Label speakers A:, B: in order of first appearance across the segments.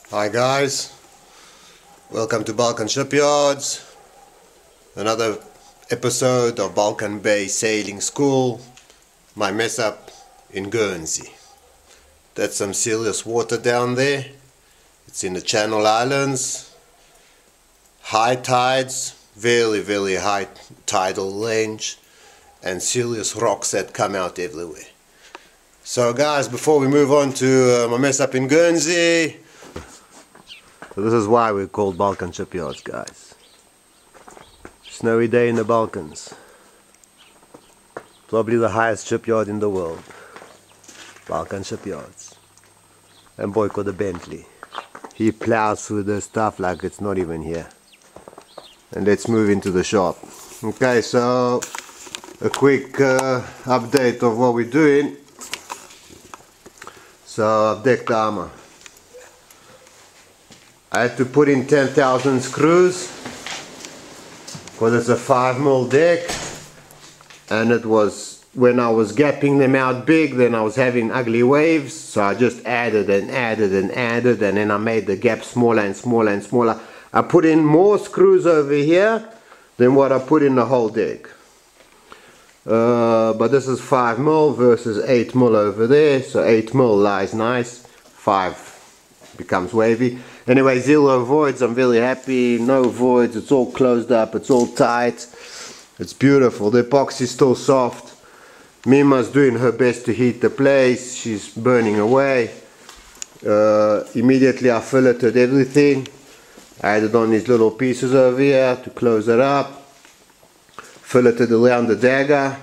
A: Hi guys, welcome to Balkan Shipyards. Another episode of Balkan Bay Sailing School. My mess up in Guernsey. That's some serious water down there. It's in the Channel Islands. High tides, very high tidal range, and serious rocks that come out everywhere. So guys, before we move on to my mess up in Guernsey, so this is why we're called Balkan Shipyards, guys. Snowy day in the Balkans. Probably the highest shipyard in the world. Balkan Shipyards. And boy called the Bentley. He plows through this stuff like it's not even here. And let's move into the shop. Okay, so a quick update of what we're doing. So I've decked the armor. I had to put in 10,000 screws because it's a 5mm deck, and it was, when I was gapping them out big, then I was having ugly waves, so I just added and then I made the gap smaller and smaller and smaller. I put in more screws over here than what I put in the whole deck. But this is 5mm versus 8mm over there, so 8mm lies nice, 5 becomes wavy. Anyway, 0 voids, I'm very happy, no voids, it's all closed up, it's all tight, it's beautiful, the epoxy is still soft. Mima's doing her best to heat the place, she's burning away. Immediately I filleted everything, I added on these little pieces over here to close it up, filleted around the dagger,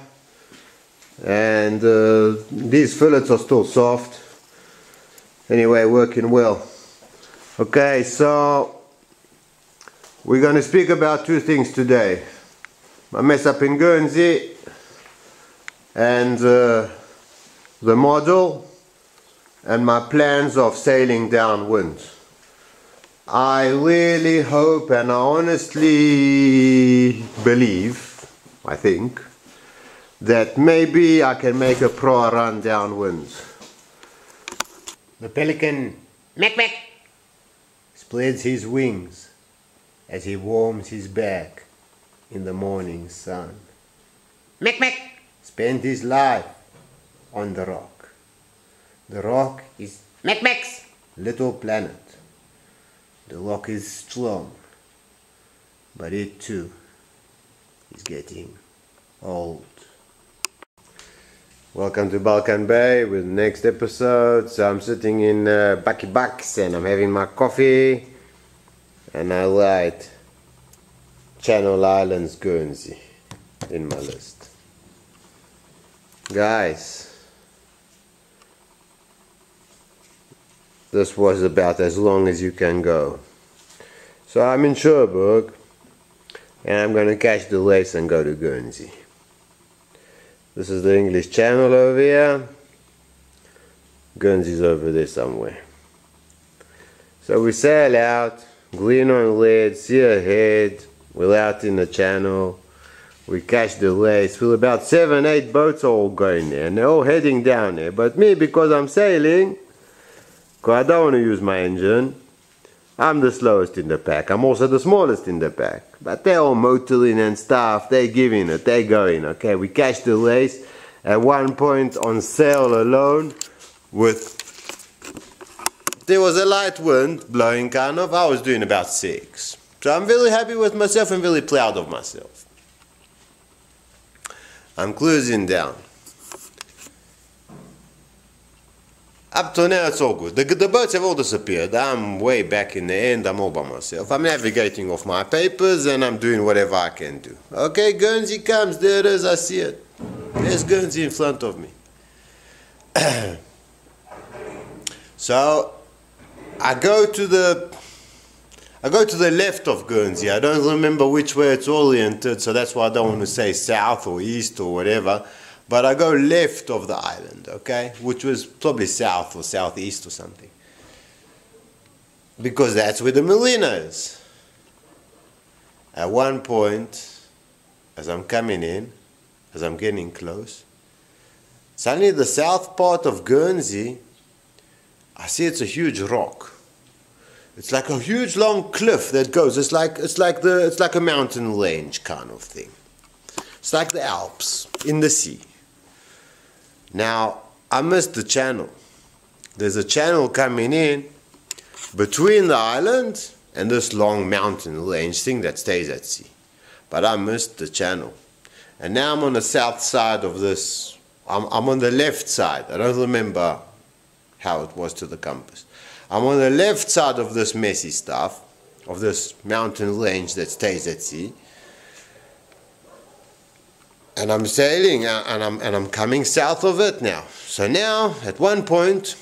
A: and these fillets are still soft. Anyway, working well. Okay, so we're going to speak about two things today. My mess up in Guernsey and the model and my plans of sailing downwind. I really hope and I honestly believe, I think, that maybe I can make a Proa run downwind. The pelican Mek spreads his wings as he warms his back in the morning sun. Mek spent his life on the rock. The rock is Mek's little planet. The rock is strong, but it too is getting old. Welcome to Balkan Bay with the next episode. So I'm sitting in Bucky Bucks and I'm having my coffee and I write Channel Islands Guernsey in my list. Guys, this was about as long as you can go. So I'm in Cherbourg and I'm going to catch the race and go to Guernsey. This is the English Channel over here. Guernsey's over there somewhere. So we sail out, green on red, see ahead, we're out in the channel, we catch the race. With about 7-8 boats are all going there and they're all heading down there. But me, because I'm sailing, because I don't want to use my engine, I'm the slowest in the pack. I'm also the smallest in the pack. But they're all motoring and stuff. They're giving it. They're going. Okay, we catch the race. At one point on sail alone there was a light wind blowing kind of. I was doing about 6. So I'm very happy with myself and very proud of myself. I'm cruising down. Up to now it's all good. The boats have all disappeared. I'm way back in the end. I'm all by myself. I'm navigating off my papers and I'm doing whatever I can do. Okay, Guernsey comes. There it is. I see it. There's Guernsey in front of me. So I go to the left of Guernsey. I don't remember which way it's oriented, so that's why I don't want to say south or east or whatever. But I go left of the island, okay? Which was probably south or southeast or something. Because that's where the marina is. At one point, as I'm coming in, as I'm getting close, suddenly the south part of Guernsey, I see it's a huge rock. It's like a huge long cliff that goes. It's like a mountain range kind of thing. It's like the Alps in the sea. Now I missed the channel. There's a channel coming in between the island and this long mountain range thing that stays at sea. But I missed the channel. And now I'm on the south side of this. I'm on the left side. I don't remember how it was to the compass. I'm on the left side of this messy stuff, of this mountain range that stays at sea. And I'm sailing and I'm coming south of it now. So now, at one point,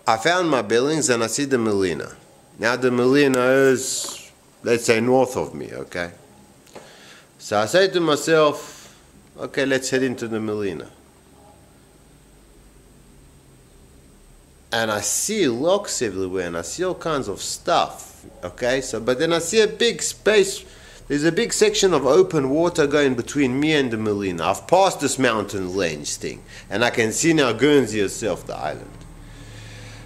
A: I found my bearings and I see the marina. Now the marina is, let's say, north of me, okay? So I say to myself, okay, let's head into the marina. And I see rocks everywhere and I see all kinds of stuff, okay? So, but then I see a big space. There's a big section of open water going between me and the marina. I've passed this mountain range thing and I can see now Guernsey itself, the island.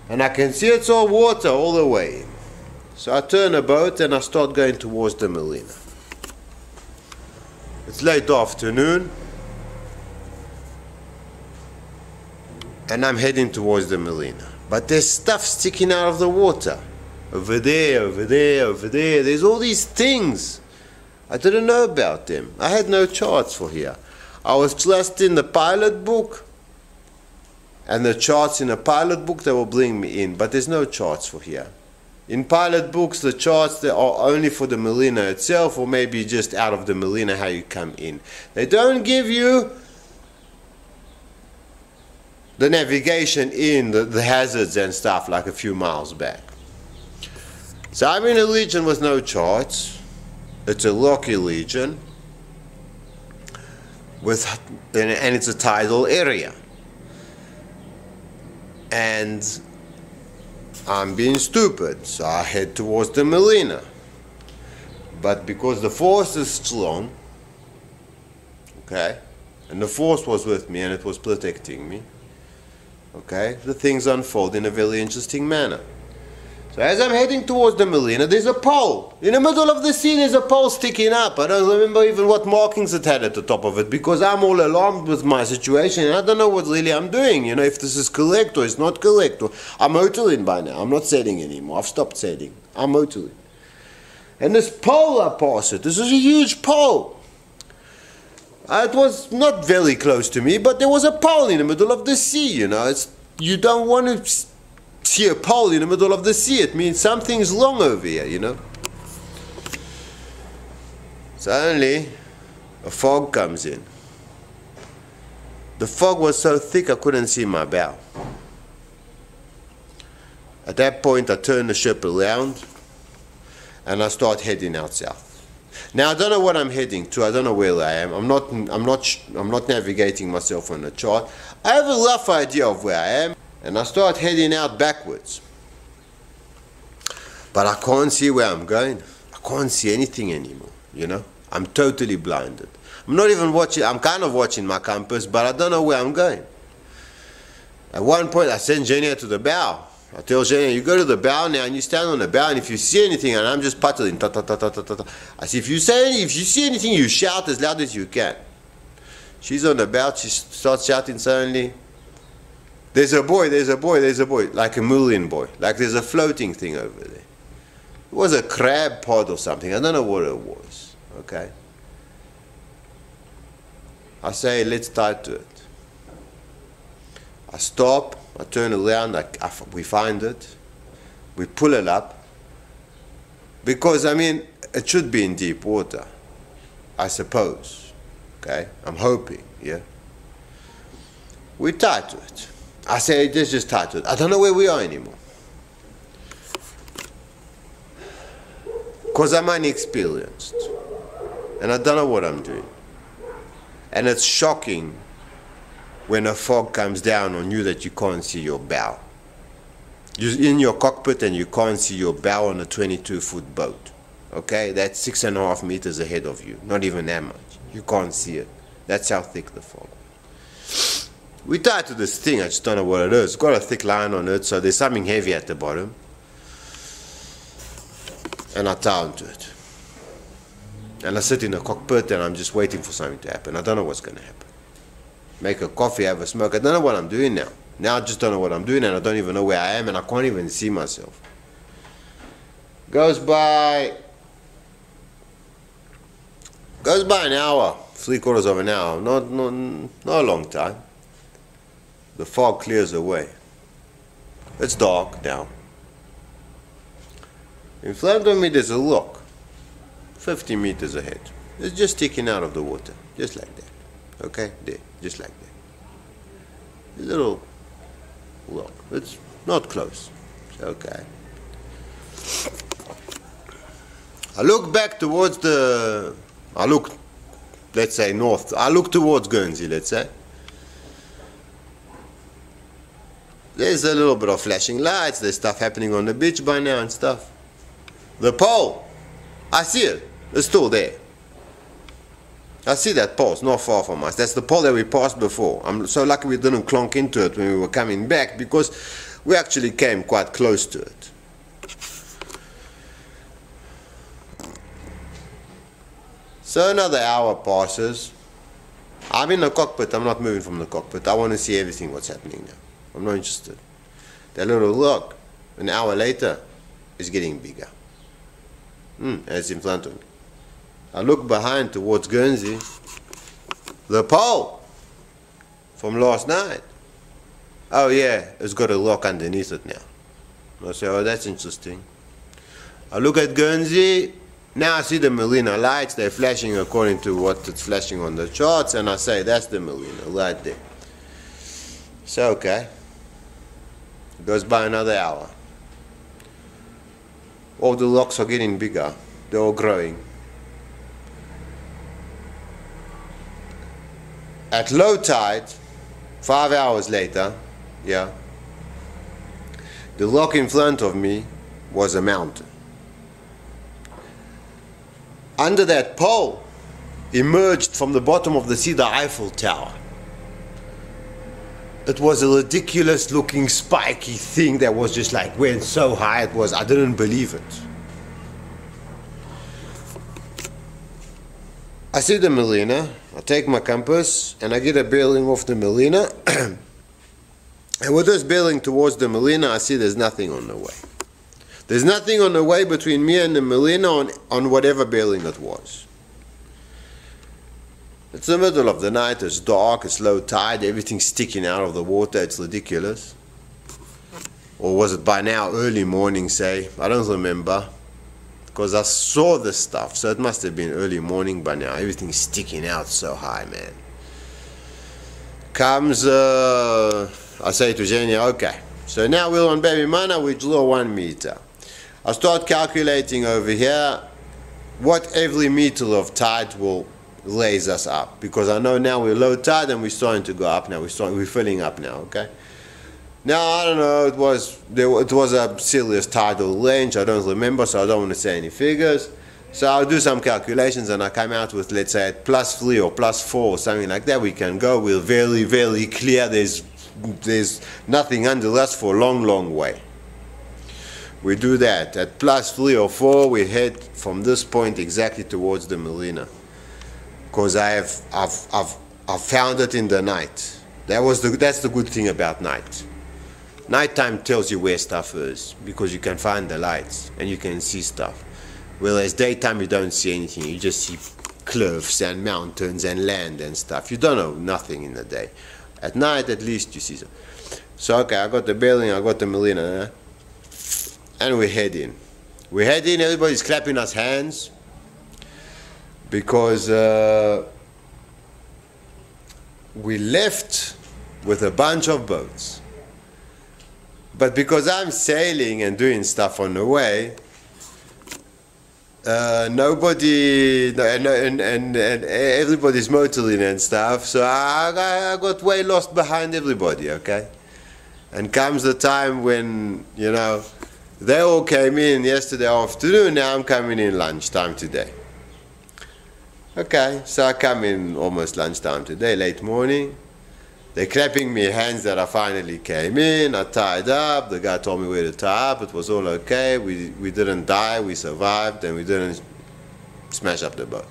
A: And I can see it's all water all the way in. So I turn a boat and I start going towards the marina. It's late afternoon and I'm heading towards the marina. But there's stuff sticking out of the water. Over there, over there, over there. There's all these things. I didn't know about them. I had no charts for here. I was just in the pilot book. And the charts in a pilot book, they will bring me in. But there's no charts for here. In pilot books, the charts, they are only for the marina itself, or maybe just out of the marina how you come in. They don't give you the navigation in, the hazards and stuff like a few miles back. So I'm in a region with no charts. It's a rocky region and it's a tidal area. And I'm being stupid, so I head towards the marina. But because the force is strong, okay, and the force was with me and it was protecting me, okay, the things unfold in a very interesting manner. So as I'm heading towards the marina, there's a pole. In the middle of the sea, there's a pole sticking up. I don't remember even what markings it had at the top of it because I'm all alarmed with my situation and I don't know what really I'm doing, you know, if this is correct or it's not correct. Or I'm motoring by now. I'm not sailing anymore. I've stopped sailing. I'm motoring. And this pole, I pass it. This is a huge pole. It was not very close to me, but there was a pole in the middle of the sea, you know. You don't want to see a pole in the middle of the sea. It means something's wrong over here, you know. Suddenly, a fog comes in. The fog was so thick I couldn't see my bow. At that point, I turn the ship around and I start heading out south. Now I don't know what I'm heading to. I don't know where I am. I'm not navigating myself on a chart. I have a rough idea of where I am, and I start heading out backwards. But I can't see where I'm going. I can't see anything anymore. You know, I'm totally blinded. I'm not even watching. I'm kind of watching my compass, but I don't know where I'm going. At one point, I send Jenny to the bow. I tell Jenny, you go to the bow now and you stand on the bow, and if you see anything, and I'm just puttering, ta ta ta ta ta ta. I say, if you see anything, you shout as loud as you can. She's on the bow. She starts shouting suddenly. There's a boy, there's a boy, there's a boy, like a mullion boy, like there's a floating thing over there. It was a crab pod or something. I don't know what it was. Okay. I say, let's tie to it. I stop. I turn around, we find it, we pull it up, because I mean, it should be in deep water, I suppose, okay, I'm hoping, yeah. We tie to it. I say, let's just tie to it. I don't know where we are anymore. Because I'm inexperienced, and I don't know what I'm doing. And it's shocking when a fog comes down on you that you can't see your bow. You're in your cockpit and you can't see your bow on a 22-foot boat. Okay, that's 6.5 meters ahead of you. Not even that much. You can't see it. That's how thick the fog is. We tied to this thing, I just don't know what it is. It's got a thick line on it, so there's something heavy at the bottom. And I tie onto it. And I sit in the cockpit and I'm just waiting for something to happen. I don't know what's going to happen. Make a coffee, have a smoke. I don't know what I'm doing now. Now I just don't know what I'm doing and I don't even know where I am and I can't even see myself. Goes by an hour, 3/4 of an hour, not a long time. The fog clears away. It's dark now. In front of me there's a rock, 50 meters ahead. It's just sticking out of the water, just like that. Okay, there, just like that. A little rock. It's not close. It's okay. I look back towards let's say north. I look towards Guernsey, let's say. There's a little bit of flashing lights, there's stuff happening on the beach by now and stuff. The pole, I see it, it's still there. I see that pole, it's not far from us. That's the pole that we passed before. I'm so lucky we didn't clonk into it when we were coming back because we actually came quite close to it. So another hour passes. I'm in the cockpit, I'm not moving from the cockpit. I want to see everything what's happening now. I'm not interested. That little rock, an hour later, is getting bigger. And it's in front of me. I look behind towards Guernsey. The pole from last night. Oh yeah, it's got a rock underneath it now. I say, oh, that's interesting. I look at Guernsey. Now I see the Marina lights. They're flashing according to what it's flashing on the charts. And I say, that's the Marina right there. So, okay. It goes by another hour. All the rocks are getting bigger. They're all growing. At low tide, 5 hours later, yeah, the rock in front of me was a mountain. Under that pole, emerged from the bottom of the sea the Eiffel Tower. It was a ridiculous looking spiky thing that was just like went so high it was, I didn't believe it. I see the Marina, I take my compass and I get a bearing off the Marina. And with this bearing towards the Marina, I see there's nothing on the way. There's nothing on the way between me and the Marina on whatever bearing it was. It's the middle of the night, it's dark, it's low tide, everything's sticking out of the water, it's ridiculous. Or was it by now early morning, say? I don't remember. Because I saw this stuff, so it must have been early morning by now. Everything's sticking out so high, man. Comes, I say to Jenny, okay, so now we're on Baby Mana, we draw 1 meter. I start calculating over here what every meter of tide will raise us up, because I know now we're low tide and we're starting to go up now. We're filling up now, okay? Now I don't know. It was a serious tidal range. I don't remember, so I don't want to say any figures. So I'll do some calculations and I come out with, let's say, at +3 or +4 or something like that. We can go. We're very, very clear. There's nothing under us for a long, long way. We do that at +3 or 4. We head from this point exactly towards the Marina. Because I've found it in the night. That's the good thing about night. Nighttime tells you where stuff is because you can find the lights and you can see stuff. Whereas daytime you don't see anything. You just see cliffs and mountains and land and stuff. You don't know nothing in the day. At night at least you see some. So okay, I got the bearing, I got the Marina, and we head in. We head in. Everybody's clapping us hands. Because we left with a bunch of boats. But because I'm sailing and doing stuff on the way, nobody, and everybody's motoring and stuff, so I got way lost behind everybody, okay? And comes the time when, you know, they all came in yesterday afternoon, now I'm coming in lunchtime today. Okay, so I come in almost lunchtime today, late morning. They're clapping me hands that I finally came in. I tied up. The guy told me where to tie up. It was all okay. We didn't die. We survived, and we didn't smash up the boat.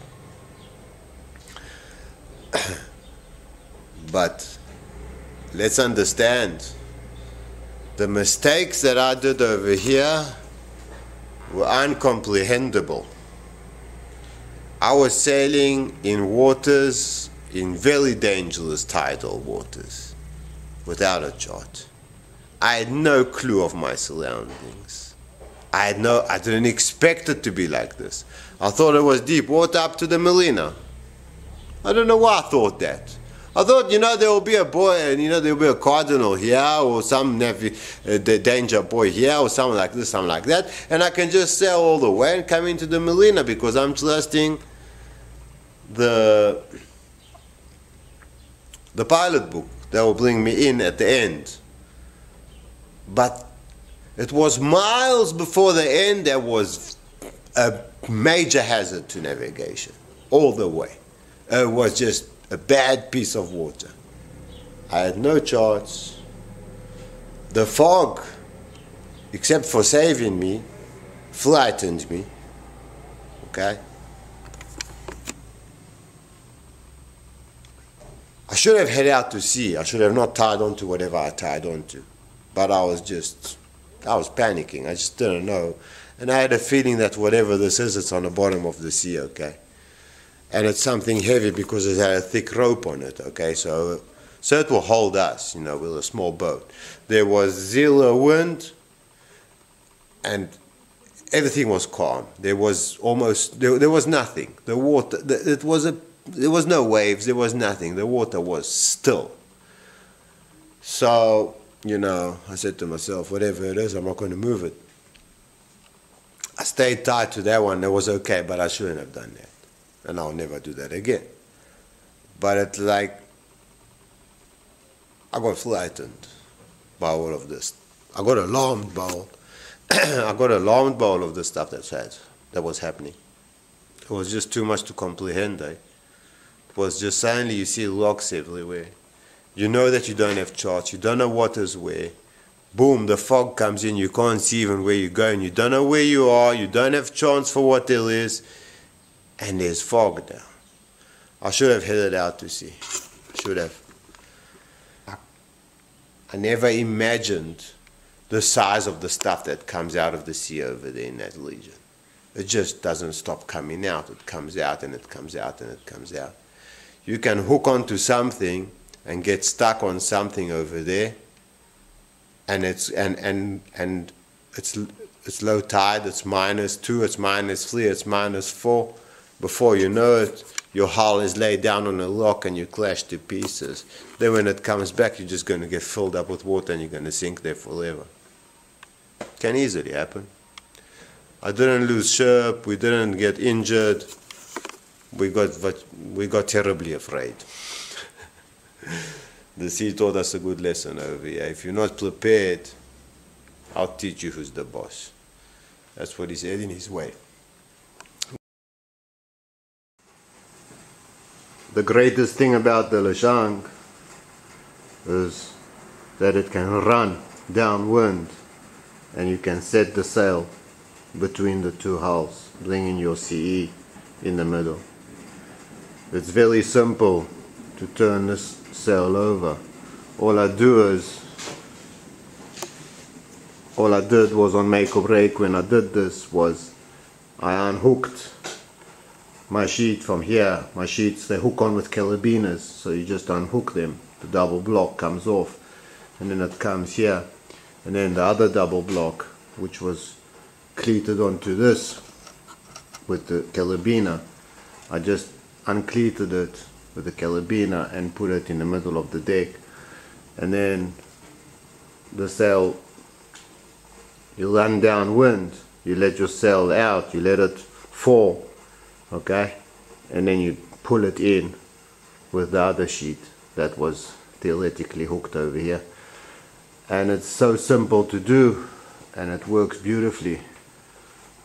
A: But let's understand, the mistakes that I did over here were uncomprehendable. I was sailing in waters, in very dangerous tidal waters, without a chart. I had no clue of my surroundings. I didn't expect it to be like this. I thought it was deep water up to the marina. I don't know why I thought that. I thought, there will be a boy, and there will be a cardinal here, or some Navi, the danger boy here, or something like this, something like that, and I can just sail all the way and come into the marina because I'm trusting the pilot book that will bring me in at the end. But it was miles before the end. There was a major hazard to navigation all the way. It was just a bad piece of water. I had no charts. The fog, except for saving me, frightened me. Okay? I should have headed out to sea. I should have not tied on to whatever I tied on to. But I was panicking. I just didn't know. And I had a feeling that whatever this is, it's on the bottom of the sea, okay? And it's something heavy because it had a thick rope on it, okay? So it will hold us, with a small boat. There was zero wind, and everything was calm. There was nothing. The water, there was no waves, there was nothing. The water was still. So, I said to myself, whatever it is, I'm not going to move it. I stayed tied to that one. That was okay, but I shouldn't have done that. And I'll never do that again. But it's like, I got frightened by all of this. I got alarmed by all. I got alarmed by all of the stuff that was happening. It was just too much to comprehend, eh? It was just suddenly you see rocks everywhere. You know that you don't have charts. You don't know what is where. Boom, the fog comes in. You can't see even where you're going. You don't know where you are. You don't have charts for what there is. And there's fog now. I should have headed out to sea. I should have. I never imagined the size of the stuff that comes out of the sea over there in that region. It just doesn't stop coming out. It comes out and it comes out and it comes out. You can hook onto something and get stuck on something over there, and it's low tide. It's -2. It's -3. It's -4. Before you know it, your hull is laid down on a rock and you crash to pieces. Then when it comes back, you're just going to get filled up with water and you're going to sink there forever. Can easily happen. I didn't lose ship. We didn't get injured. We got terribly afraid. The sea taught us a good lesson over here. If you're not prepared, I'll teach you who's the boss. That's what he said in his way. The greatest thing about the Lashang is that it can run downwind and you can set the sail between the two hulls, bringing your CE in the middle. It's very simple to turn this sail over. All I did was on make or break when I did this was I unhooked my sheet from here. My sheets, they hook on with carabiners, so you just unhook them. The double block comes off and then it comes here, and then the other double block, which was cleated onto this with the carabiner, I just uncleated it with the carabiner and put it in the middle of the deck. And then the sail, you run downwind, you let your sail out, you let it fall, okay, and then you pull it in with the other sheet that was theoretically hooked over here. And it's so simple to do and it works beautifully.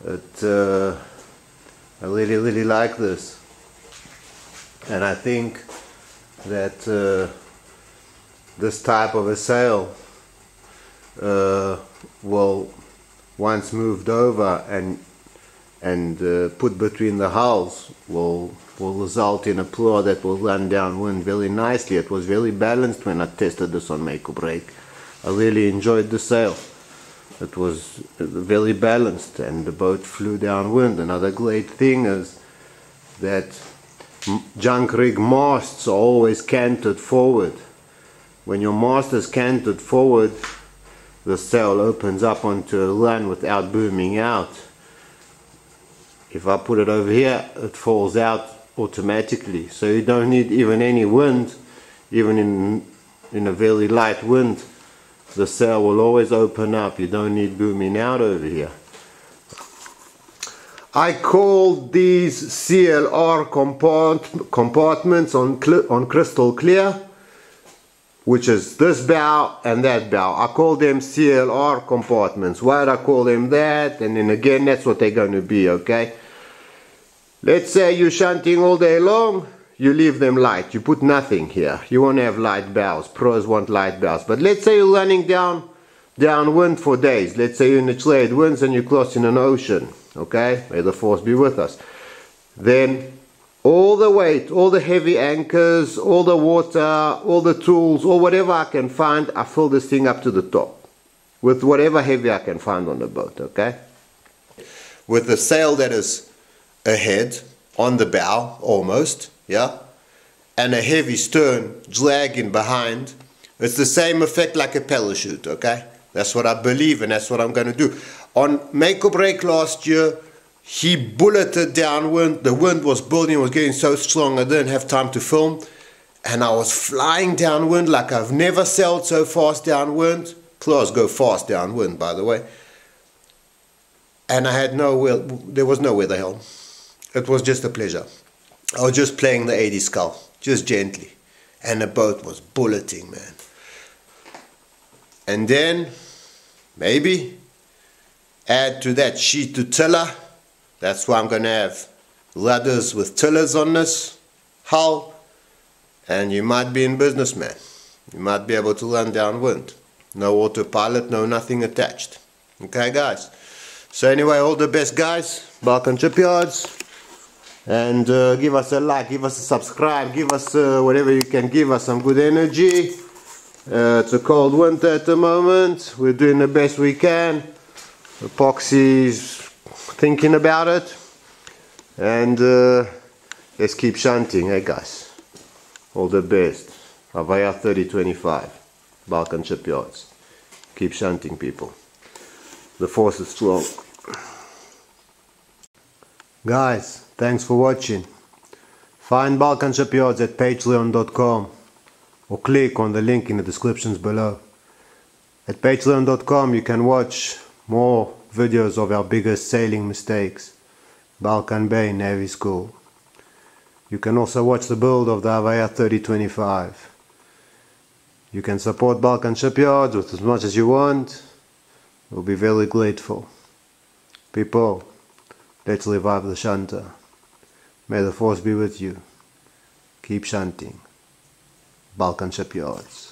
A: I really like this, and I think that this type of a sail will, once moved over and put between the hulls, will result in a Proa that will run downwind very nicely. It was very balanced when I tested this on Make or Break. I really enjoyed the sail. It was very balanced and the boat flew downwind. Another great thing is that junk rig masts are always canted forward. When your mast is canted forward, the sail opens up onto a run without booming out. If I put it over here, it falls out automatically, so you don't need even any wind. Even in a very light wind, the sail will always open up. You don't need booming out over here. I called these CLR compartments on crystal clear, which is this bow and that bow. I call them CLR compartments. Why did I call them that? And then again, that's what they're going to be, okay? Let's say you're shunting all day long, you leave them light. You put nothing here. You won't have light bows. Pros want light bows. But let's say you're running downwind for days. Let's say you're in the trade winds and you're crossing an ocean. Okay? May the force be with us. Then all the weight, all the heavy anchors, all the water, all the tools, or whatever I can find, I fill this thing up to the top with whatever heavy I can find on the boat. Okay? With the sail that is ahead, on the bow almost, yeah, and a heavy stern dragging behind, it's the same effect like a parachute. Okay, that's what I believe and that's what I'm going to do. On Make or Break last year, he bulleted downwind. The wind was building, was getting so strong I didn't have time to film, and I was flying downwind like I've never sailed so fast downwind. Proas go fast downwind, by the way, and I had there was no weather helm. It was just a pleasure. I was just playing the 80 scull, just gently. And the boat was bulleting, man. And then, maybe, add to that sheet to tiller. That's why I'm going to have rudders with tillers on this hull. And you might be in business, man. You might be able to run downwind. No autopilot, no nothing attached. Okay, guys? So anyway, all the best, guys. Balkan Shipyards. And give us a like, give us a subscribe, give us whatever you can give us, some good energy. It's a cold winter at the moment. We're doing the best we can. Epoxy's thinking about it. And let's keep shunting, hey guys. All the best. Havaya 3025, Balkan Shipyards. Keep shunting, people. The force is strong. Guys, thanks for watching. Find Balkan Shipyards at patreon.com or click on the link in the descriptions below. At patreon.com you can watch more videos of our biggest sailing mistakes. Balkan Bay Navy School. You can also watch the build of the Havaya 3025. You can support Balkan Shipyards with as much as you want. We'll be very grateful. People, let's revive the shunter. May the force be with you. Keep shunting. Balkan Shipyards.